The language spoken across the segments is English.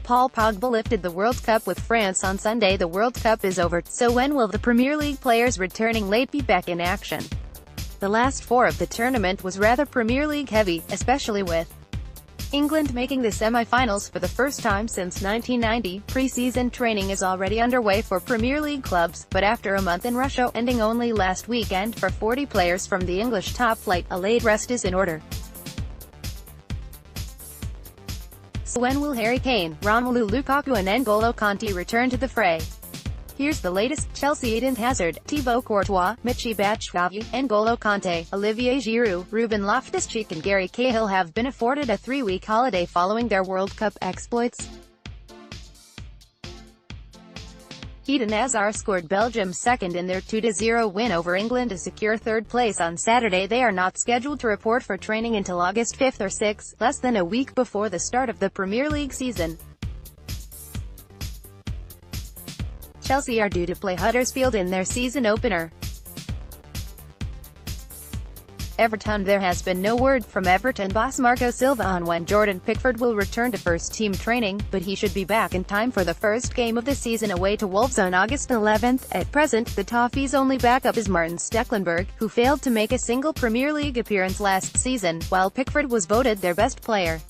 Paul Pogba lifted the World Cup with France on Sunday. The World Cup is over, so when will the Premier League players returning late be back in action? The last four of the tournament was rather Premier League heavy, especially with England making the semi-finals for the first time since 1990. Pre-season training is already underway for Premier League clubs, but after a month in Russia, ending only last weekend for 40 players from the English top flight, a late rest is in order. So when will Harry Kane, Romelu Lukaku and N'Golo Kanté return to the fray? Here's the latest. Chelsea Eden Hazard, Thibaut Courtois, Michy Batshuayi, N'Golo Kanté, Olivier Giroud, Ruben Loftus-Cheek and Gary Cahill have been afforded a 3-week holiday following their World Cup exploits. Eden Hazard scored Belgium's second in their 2-0 win over England to secure third place on Saturday. They are not scheduled to report for training until August 5 or 6, less than a week before the start of the Premier League season. Chelsea are due to play Huddersfield in their season opener. Everton. There has been no word from Everton boss Marco Silva on when Jordan Pickford will return to first-team training, but he should be back in time for the first game of the season away to Wolves on August 11. At present, the Toffees' only backup is Martin Stecklenburg, who failed to make a single Premier League appearance last season, while Pickford was voted their best player.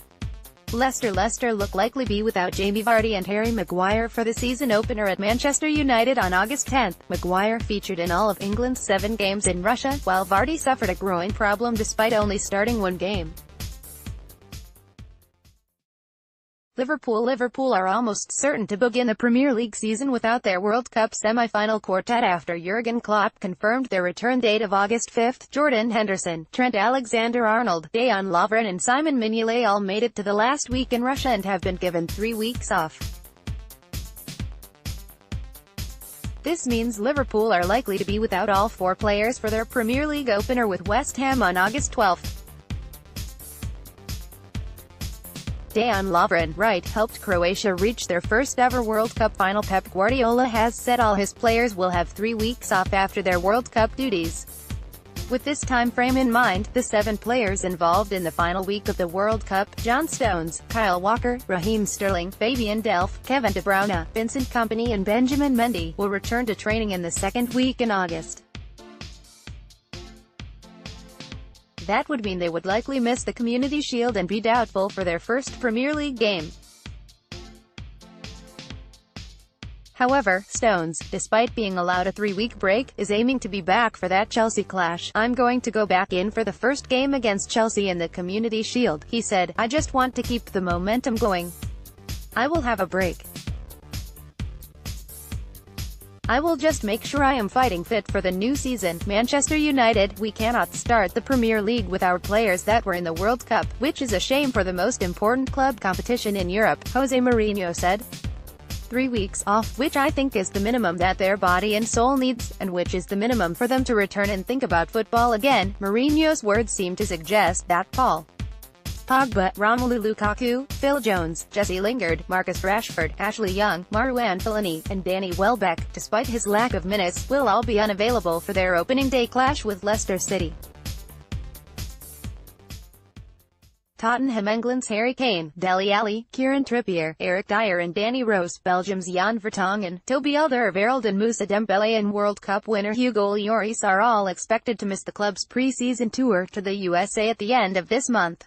Leicester look likely be without Jamie Vardy and Harry Maguire for the season opener at Manchester United on August 10. Maguire featured in all of England's 7 games in Russia, while Vardy suffered a groin problem despite only starting 1 game. Liverpool are almost certain to begin the Premier League season without their World Cup semi-final quartet after Jurgen Klopp confirmed their return date of August 5. Jordan Henderson, Trent Alexander-Arnold, Dejan Lovren and Simon Mignolet all made it to the last week in Russia and have been given 3 weeks off. This means Liverpool are likely to be without all 4 players for their Premier League opener with West Ham on August 12. Dejan Lovren, right, helped Croatia reach their first-ever World Cup final. Pep Guardiola has said all his players will have 3 weeks off after their World Cup duties. With this time frame in mind, the 7 players involved in the final week of the World Cup, John Stones, Kyle Walker, Raheem Sterling, Fabian Delph, Kevin De Bruyne, Vincent Kompany and Benjamin Mendy, will return to training in the second week in August. That would mean they would likely miss the Community Shield and be doubtful for their first Premier League game. However, Stones, despite being allowed a 3-week break, is aiming to be back for that Chelsea clash. "I'm going to go back in for the first game against Chelsea in the Community Shield," he said. "I just want to keep the momentum going. I will have a break. I will just make sure I am fighting fit for the new season." Manchester United, "We cannot start the Premier League with our players that were in the World Cup, which is a shame for the most important club competition in Europe," Jose Mourinho said. 3 weeks off, which I think is the minimum that their body and soul needs, and which is the minimum for them to return and think about football again. Mourinho's words seem to suggest that Paul Pogba, Romelu Lukaku, Phil Jones, Jesse Lingard, Marcus Rashford, Ashley Young, Marouane Fellaini, and Danny Welbeck, despite his lack of minutes, will all be unavailable for their opening day clash with Leicester City. Tottenham. England's Harry Kane, Dele Alli, Kieran Trippier, Eric Dyer and Danny Rose, Belgium's Jan Vertonghen, Toby Alderweireld and Moussa Dembélé and World Cup winner Hugo Lloris are all expected to miss the club's pre-season tour to the USA at the end of this month.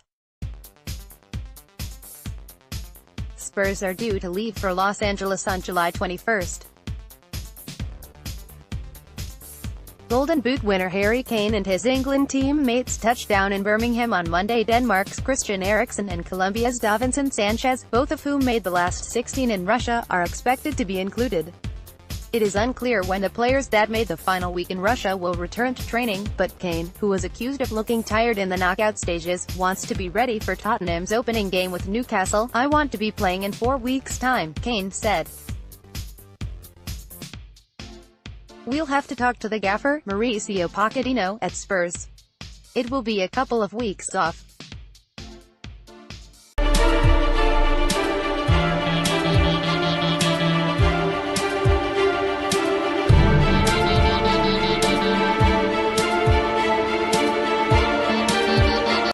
Spurs are due to leave for Los Angeles on July 21. Golden Boot winner Harry Kane and his England teammates touched down in Birmingham on Monday. Denmark's Christian Eriksen and Colombia's Davinson Sanchez, both of whom made the last 16 in Russia, are expected to be included. It is unclear when the players that made the final week in Russia will return to training, but Kane, who was accused of looking tired in the knockout stages, wants to be ready for Tottenham's opening game with Newcastle. "I want to be playing in 4 weeks' time," Kane said. "We'll have to talk to the gaffer, Mauricio Pochettino, at Spurs. It will be a couple of weeks off.